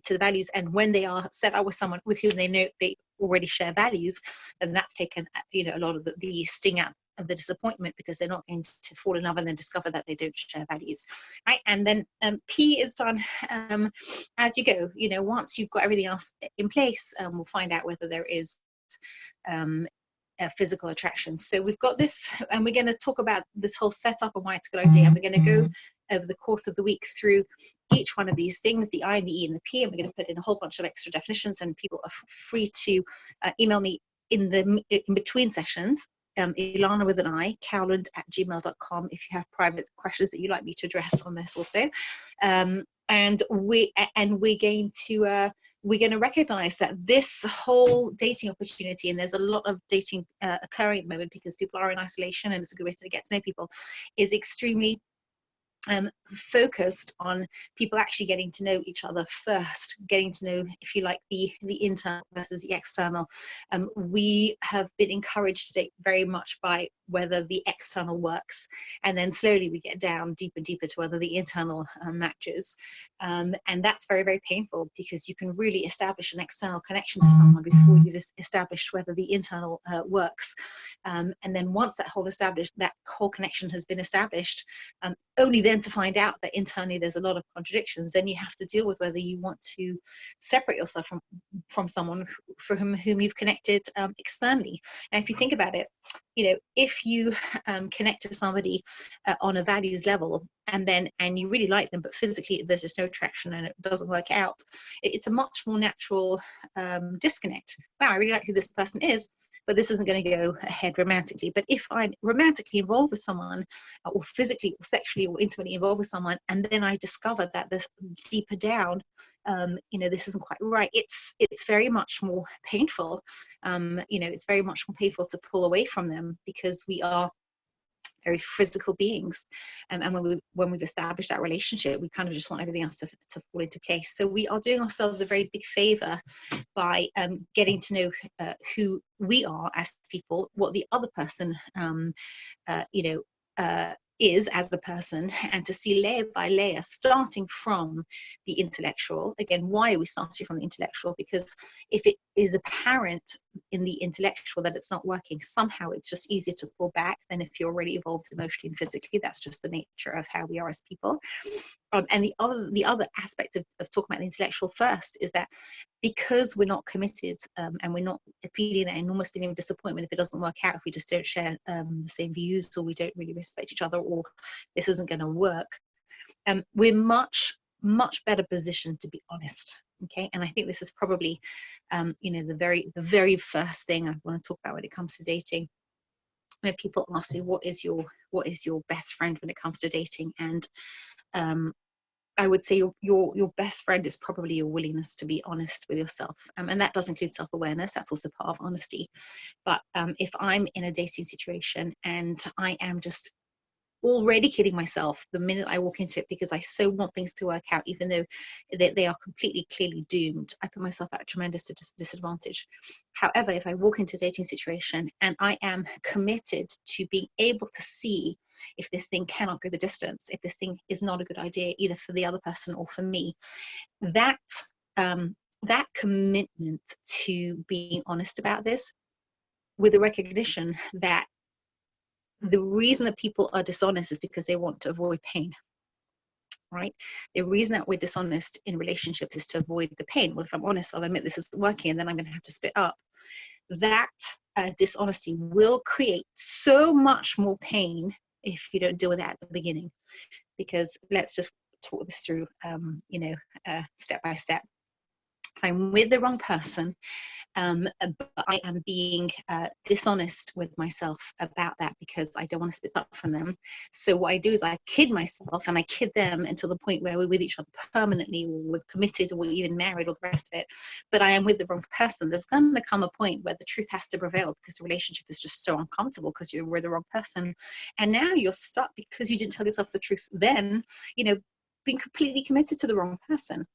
the values, and when they are set up with someone with whom they know they already share values, then that's taken, you know, a lot of the sting out of the disappointment, because they're not going to fall in love and then discover that they don't share values, right? And then P is done as you go. You know, once you've got everything else in place, we'll find out whether there is physical attraction. So we've got this, and we're going to talk about this whole setup and why it's a good idea. And we're going to go over the course of the week through each one of these things, the I and the E and the P, and we're going to put in a whole bunch of extra definitions, and people are free to email me in between sessions, Ilana with an I, cowland@gmail.com, if you have private questions that you'd like me to address on this also. And we're going to recognize that this whole dating opportunity, and there's a lot of dating occurring at the moment because people are in isolation, and it's a good way to get to know people, is extremely focused on people actually getting to know each other first, getting to know, if you like, the internal versus the external. We have been encouraged to date very much by whether the external works, and then slowly we get down deeper and deeper to whether the internal matches, and that's very, very painful, because you can really establish an external connection to someone before you've established whether the internal works, and then once that whole connection has been established, only then to find out that internally there's a lot of contradictions, then you have to deal with whether you want to separate yourself from someone for whom you've connected externally. And if you think about it, you know, if you connect to somebody on a values level, and you really like them, but physically there's just no attraction and it doesn't work out, it's a much more natural disconnect. Wow, I really like who this person is, but this isn't going to go ahead romantically. But if I'm romantically involved with someone, or physically or sexually or intimately involved with someone, and then I discover that this deeper down, you know, this isn't quite right, it's very much more painful. You know, it's very much more painful to pull away from them, because we are very physical beings, and when we've established that relationship, we kind of just want everything else to fall into place. So we are doing ourselves a very big favor by getting to know who we are as people, what the other person you know is as a person, and to see layer by layer, starting from the intellectual. Again, why are we starting from the intellectual? Because if it is apparent in the intellectual that it's not working, somehow it's just easier to pull back than if you're already evolved emotionally and physically. That's just the nature of how we are as people. And the other aspect of talking about the intellectual first is that because we're not committed, and we're not feeling that enormous feeling of disappointment if it doesn't work out, if we just don't share the same views, or we don't really respect each other, or this isn't going to work, we're much better positioned to be honest. Okay, and I think this is probably the very first thing I want to talk about when it comes to dating. People ask me, what is your best friend when it comes to dating? And I would say your best friend is probably your willingness to be honest with yourself, and that does include self-awareness. That's also part of honesty. But if I'm in a dating situation and I am just already kidding myself the minute I walk into it, because I so want things to work out, even though they are completely clearly doomed, I put myself at a tremendous disadvantage. However, if I walk into a dating situation and I am committed to being able to see if this thing cannot go the distance, if this thing is not a good idea either for the other person or for me, that commitment to being honest about this, with the recognition that the reason that people are dishonest is because they want to avoid pain, right? The reason that we're dishonest in relationships is to avoid the pain. Well, if I'm honest, I'll admit this isn't working, and then I'm going to have to split up. That dishonesty will create so much more pain if you don't deal with that at the beginning. Because let's just talk this through, step by step. If I'm with the wrong person, but I am being dishonest with myself about that because I don't want to split up from them. So what I do is I kid myself and I kid them until the point where we're with each other permanently, or we're committed, or we're even married, or the rest of it. But I am with the wrong person. There's going to come a point where the truth has to prevail, because the relationship is just so uncomfortable because you're with the wrong person. And now you're stuck because you didn't tell yourself the truth then, being completely committed to the wrong person.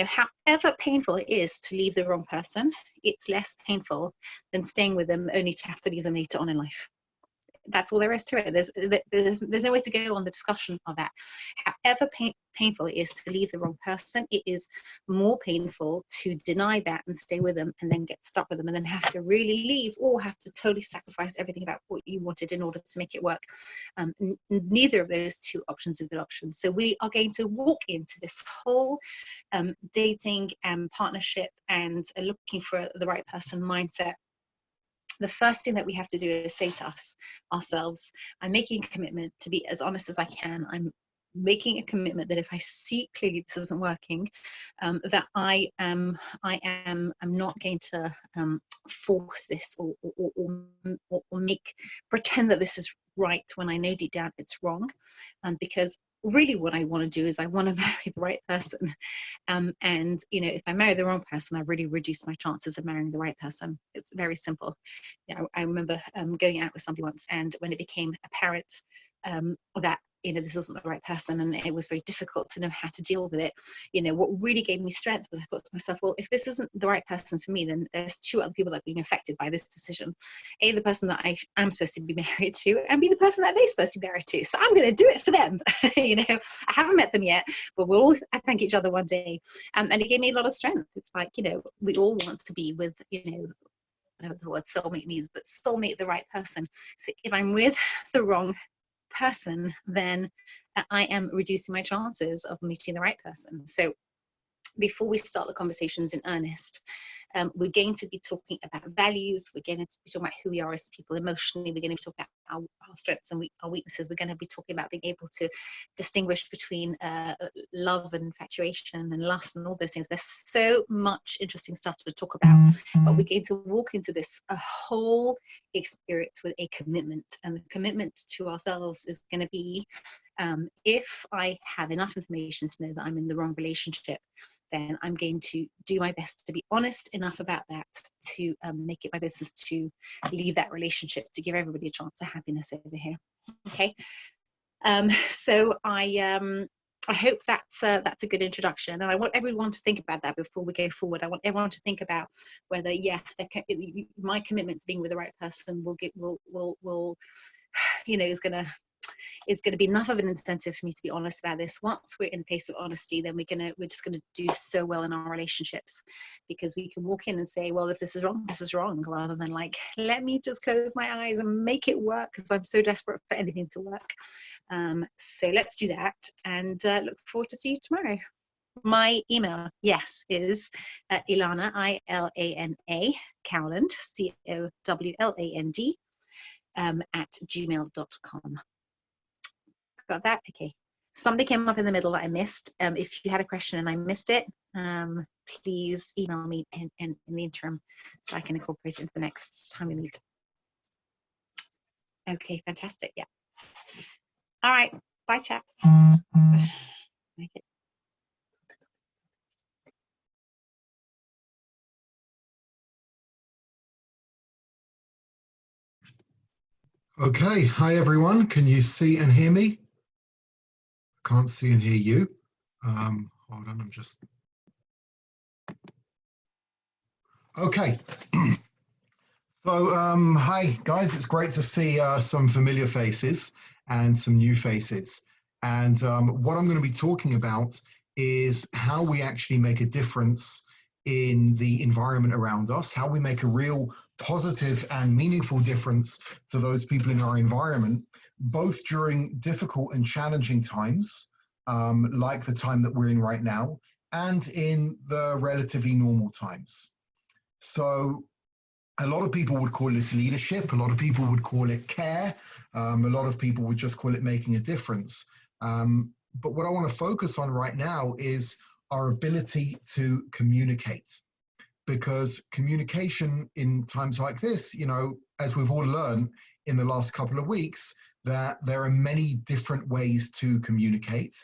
However painful it is to leave the wrong person, it's less painful than staying with them only to have to leave them later on in life. That's all there is to it. There's no way to go on the discussion of that. However painful it is to leave the wrong person, it is more painful to deny that and stay with them and then get stuck with them and then have to really leave, or have to totally sacrifice everything about what you wanted in order to make it work. Neither of those two options are good options. So we are going to walk into this whole dating and partnership and looking for the right person mindset. The first thing that we have to do is say to ourselves, I'm making a commitment to be as honest as I can. I'm making a commitment that if I see clearly this isn't working, that I am not going to force this or pretend that this is right when I know deep down it's wrong, because really what I want to do is I want to marry the right person. And if I marry the wrong person, I really reduce my chances of marrying the right person. It's very simple. I remember going out with somebody once, and when it became apparent that this wasn't the right person, and it was very difficult to know how to deal with it, what really gave me strength was I thought to myself, well, if this isn't the right person for me, then there's two other people that are being affected by this decision. A, the person that I am supposed to be married to, and B, the person that they're supposed to be married to. So I'm going to do it for them. I haven't met them yet, but we'll all thank each other one day. And it gave me a lot of strength. It's like, we all want to be with, I don't know what the word soulmate means, but soulmate, the right person. So if I'm with the wrong person, then I am reducing my chances of meeting the right person. So before we start the conversations in earnest, we're going to be talking about values. We're going to be talking about who we are as people emotionally. We're going to be talking about our strengths and our weaknesses. We're going to be talking about being able to distinguish between love and infatuation and lust and all those things. There's so much interesting stuff to talk about, but we're going to walk into this a whole experience with a commitment, and the commitment to ourselves is going to be, if I have enough information to know that I'm in the wrong relationship, then I'm going to do my best to be honest enough about that to make it my business to leave that relationship, to give everybody a chance of happiness over here. Okay, so I hope that's a good introduction, and I want everyone to think about that before we go forward. I want everyone to think about whether, my commitment to being with the right person will is going to it's going to be enough of an incentive for me to be honest about this. Once we're in a place of honesty, then we're just going to do so well in our relationships, because we can walk in and say, well, if this is wrong, rather than like, let me just close my eyes and make it work because I'm so desperate for anything to work. So let's do that, and look forward to see you tomorrow. My email, yes, is Ilana, I-L-A-N-A, Cowland, C-O-W-L-A-N-D, at gmail.com. Got that? Okay. Something came up in the middle that I missed. If you had a question and I missed it, please email me in the interim so I can incorporate it into the next time we meet. Okay, fantastic. Yeah. All right. Bye, chaps. Okay. Okay, hi everyone. Can you see and hear me? I can't see and hear you. Hold on, I'm just... Okay. So, hi guys, it's great to see some familiar faces and some new faces. And what I'm going to be talking about is how we actually make a difference in the environment around us, how we make a real positive and meaningful difference to those people in our environment, both during difficult and challenging times, like the time that we're in right now, and in the relatively normal times. So a lot of people would call this leadership, a lot of people would call it care, a lot of people would just call it making a difference. But what I want to focus on right now is our ability to communicate, because communication in times like this, you know, as we've all learned in the last couple of weeks, that there are many different ways to communicate.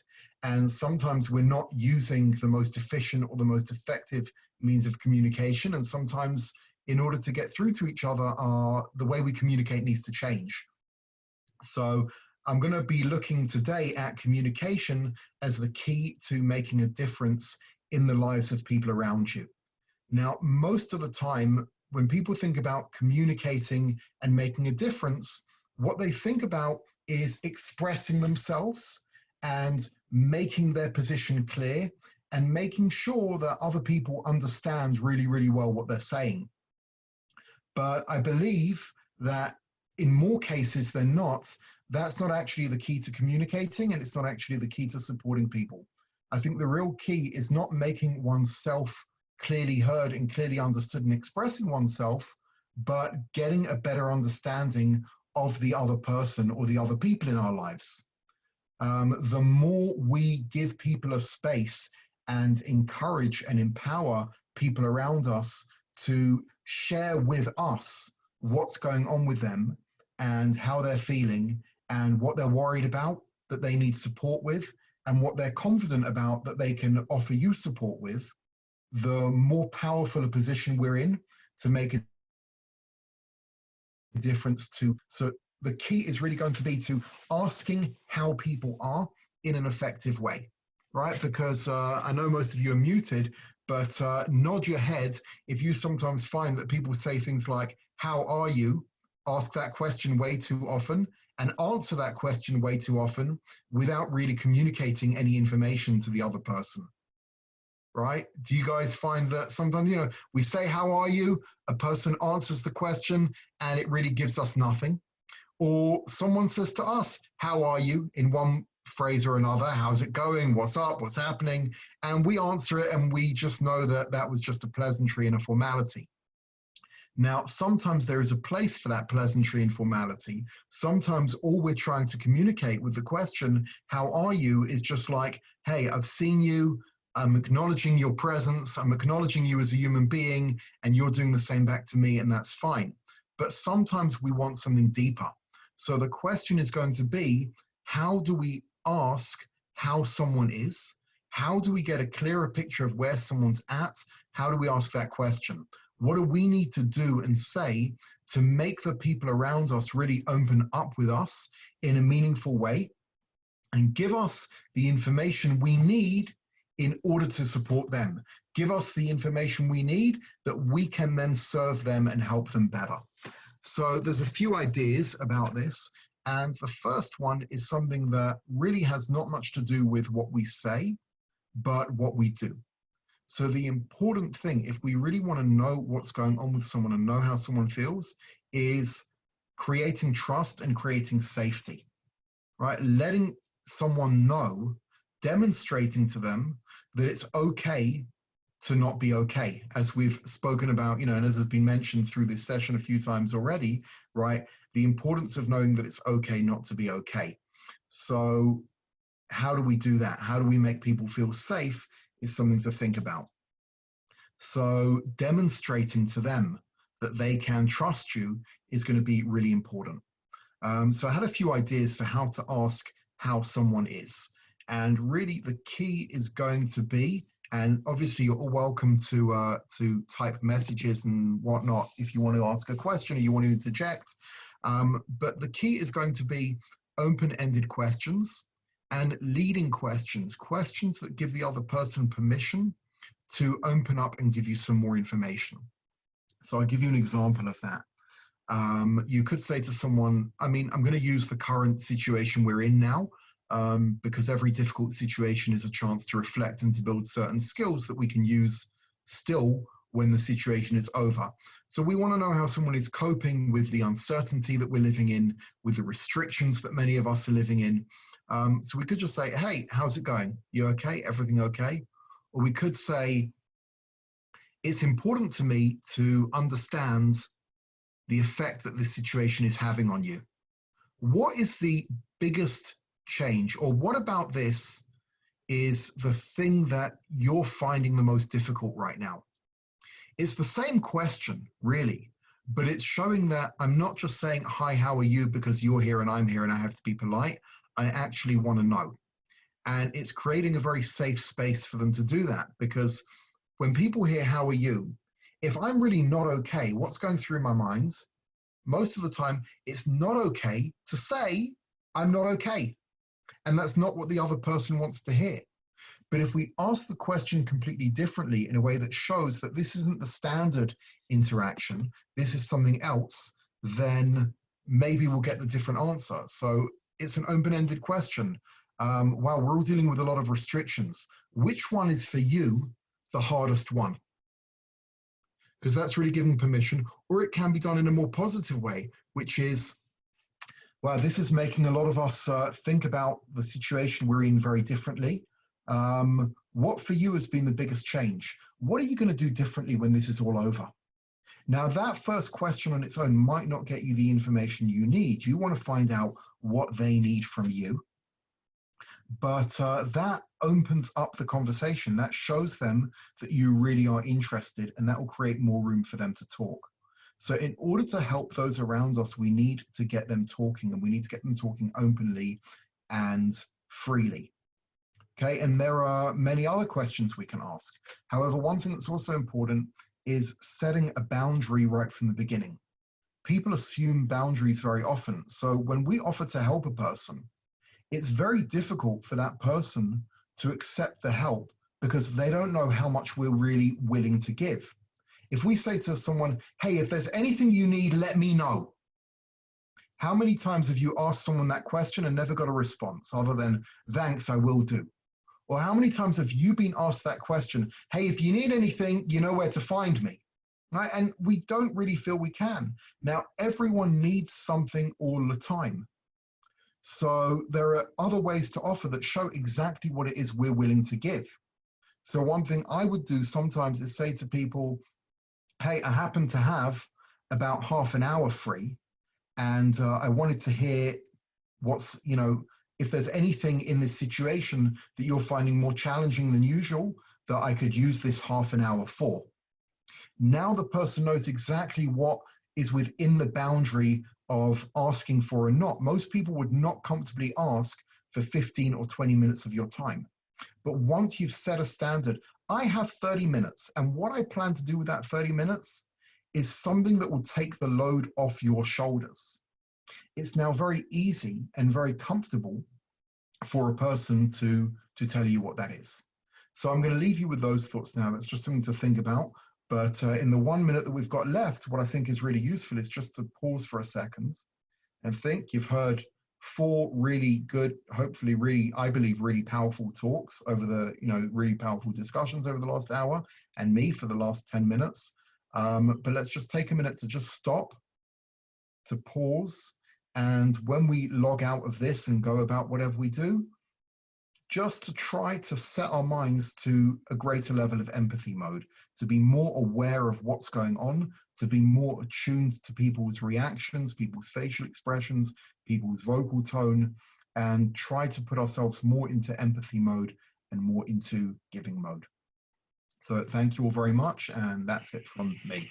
And sometimes we're not using the most efficient or the most effective means of communication. And sometimes in order to get through to each other, the way we communicate needs to change. So I'm going to be looking today at communication as the key to making a difference in the lives of people around you. Now, most of the time, when people think about communicating and making a difference, what they think about is expressing themselves and making their position clear and making sure that other people understand really, really well what they're saying. But I believe that in more cases than not, that's not actually the key to communicating, and it's not actually the key to supporting people. I think the real key is not making oneself clearly heard and clearly understood and expressing oneself, but getting a better understanding of the other person or the other people in our lives. The more we give people a space and encourage and empower people around us to share with us what's going on with them and how they're feeling and what they're worried about that they need support with and what they're confident about that they can offer you support with, the more powerful a position we're in to make a difference to. So the key is really going to be to asking how people are in an effective way, right? Because I know most of you are muted, but nod your head if you sometimes find that people say things like, how are you? Ask that question way too often and answer that question way too often without really communicating any information to the other person, right? Do you guys find that sometimes, you know, we say, how are you? A person answers the question and it really gives us nothing. Or someone says to us, how are you? In one phrase or another, how's it going? What's up? What's happening? And we answer it and we just know that that was just a pleasantry and a formality. Now, sometimes there is a place for that pleasantry and formality. Sometimes all we're trying to communicate with the question, how are you, is just like, hey, I've seen you, I'm acknowledging your presence, I'm acknowledging you as a human being, and you're doing the same back to me, and that's fine. But sometimes we want something deeper. So the question is going to be, how do we ask how someone is? How do we get a clearer picture of where someone's at? How do we ask that question? What do we need to do and say to make the people around us really open up with us in a meaningful way and give us the information we need in order to support them? Give us the information we need that we can then serve them and help them better. So there's a few ideas about this. And the first one is something that really has not much to do with what we say, but what we do. So the important thing, if we really want to know what's going on with someone and know how someone feels, is creating trust and creating safety, right? Letting someone know, demonstrating to them that it's okay to not be okay, as we've spoken about, and as has been mentioned through this session a few times already, right? The importance of knowing that it's okay not to be okay. So how do we do that? How do we make people feel safe is something to think about. So demonstrating to them that they can trust you is going to be really important. So I had a few ideas for how to ask how someone is. And really the key is going to be, and obviously you're all welcome to type messages and whatnot if you want to ask a question or you want to interject. But the key is going to be open-ended questions and leading questions, questions that give the other person permission to open up and give you some more information. So I'll give you an example of that. You could say to someone, I'm going to use the current situation we're in now, because every difficult situation is a chance to reflect and to build certain skills that we can use still when the situation is over. So we want to know how someone is coping with the uncertainty that we're living in, with the restrictions that many of us are living in. So we could just say, hey, how's it going? You okay? Everything okay? Or we could say, it's important to me to understand the effect that this situation is having on you. What is the biggest change, or what about this is the thing that you're finding the most difficult right now? It's the same question, really, but it's showing that I'm not just saying, hi, how are you, because you're here and I'm here and I have to be polite. I actually want to know. And it's creating a very safe space for them to do that, because when people hear, how are you? If I'm really not okay, what's going through my mind? Most of the time, it's not okay to say, I'm not okay. And that's not what the other person wants to hear. But if we ask the question completely differently in a way that shows that this isn't the standard interaction, this is something else, then maybe we'll get the different answer. So it's an open-ended question. Wow, we're all dealing with a lot of restrictions. Which one is for you the hardest one? Because that's really giving permission, or it can be done in a more positive way, which is, wow, this is making a lot of us think about the situation we're in very differently. What for you has been the biggest change? What are you going to do differently when this is all over? Now, that first question on its own might not get you the information you need. You want to find out what they need from you. But that opens up the conversation. That shows them that you really are interested, and that will create more room for them to talk. So in order to help those around us, we need to get them talking, and we need to get them talking openly and freely. Okay, and there are many other questions we can ask. However, one thing that's also important is setting a boundary right from the beginning. People assume boundaries very often. So when we offer to help a person, it's very difficult for that person to accept the help because they don't know how much we're really willing to give. If we say to someone, hey, if there's anything you need, let me know. How many times have you asked someone that question and never got a response other than, thanks, I will do? Or how many times have you been asked that question, hey, if you need anything, you know where to find me? Right? And we don't really feel we can. Now, everyone needs something all the time. So there are other ways to offer that show exactly what it is we're willing to give. So one thing I would do sometimes is say to people, hey, I happen to have about half an hour free, and I wanted to hear what's, if there's anything in this situation that you're finding more challenging than usual, that I could use this half an hour for. Now the person knows exactly what is within the boundary of asking for or not. Most people would not comfortably ask for 15 or 20 minutes of your time. But once you've set a standard, I have 30 minutes, and what I plan to do with that 30 minutes is something that will take the load off your shoulders. It's now very easy and very comfortable for a person to tell you what that is. So I'm going to leave you with those thoughts now. That's just something to think about. But in the 1 minute that we've got left, what I think is really useful is just to pause for a second and think. You've heard 4 really good, hopefully really, I believe, really powerful talks over the, really powerful discussions over the last hour, and me for the last 10 minutes. But let's just take a minute to just stop, to pause, and when we log out of this and go about whatever we do, just to try to set our minds to a greater level of empathy mode, to be more aware of what's going on, to be more attuned to people's reactions, people's facial expressions, people's vocal tone, and try to put ourselves more into empathy mode and more into giving mode. So thank you all very much, and that's it from me.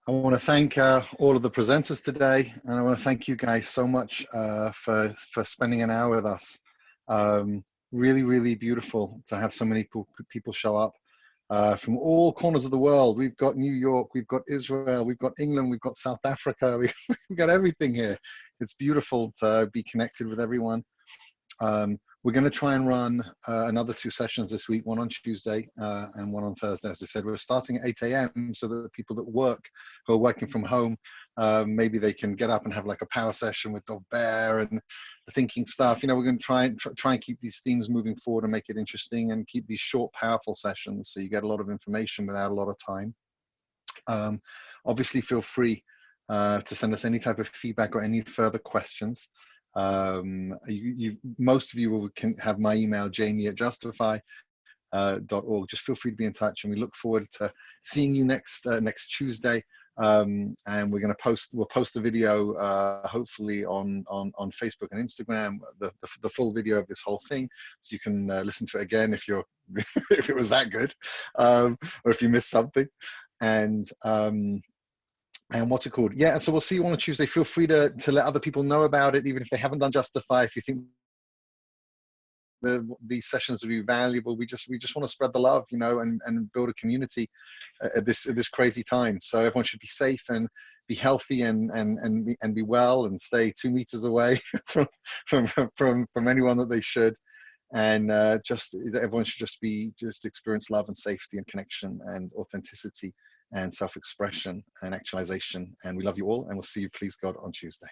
I want to thank all of the presenters today, and I want to thank you guys so much for spending an hour with us. Really, really beautiful to have so many people show up from all corners of the world. We've got New York, we've got Israel, we've got England, we've got South Africa, we've got everything here. It's beautiful to be connected with everyone. We're going to try and run another 2 sessions this week, one on Tuesday and one on Thursday. As I said, we're starting at 8 a.m. so that the people that work, who are working from home, maybe they can get up and have like a power session with Dov Bear and the thinking stuff. We're going to try and keep these themes moving forward and make it interesting, and keep these short, powerful sessions so you get a lot of information without a lot of time. Obviously, feel free to send us any type of feedback or any further questions. Most of you can have my email, jamie@justify.org. Just feel free to be in touch, and we look forward to seeing you next Tuesday. And we'll post a video hopefully on Facebook and Instagram, the full video of this whole thing, so you can listen to it again if you're if it was that good, or if you missed something. And what's it called? Yeah, so we'll see you on a Tuesday. Feel free to let other people know about it, even if they haven't done Justify. If you think these sessions would be valuable, we just want to spread the love, and build a community at this crazy time. So everyone should be safe and be healthy and be well, and stay 2 meters away from anyone that they should. And everyone should just experience love and safety and connection and authenticity and self-expression and actualization. And we love you all, and we'll see you, please God, on Tuesday.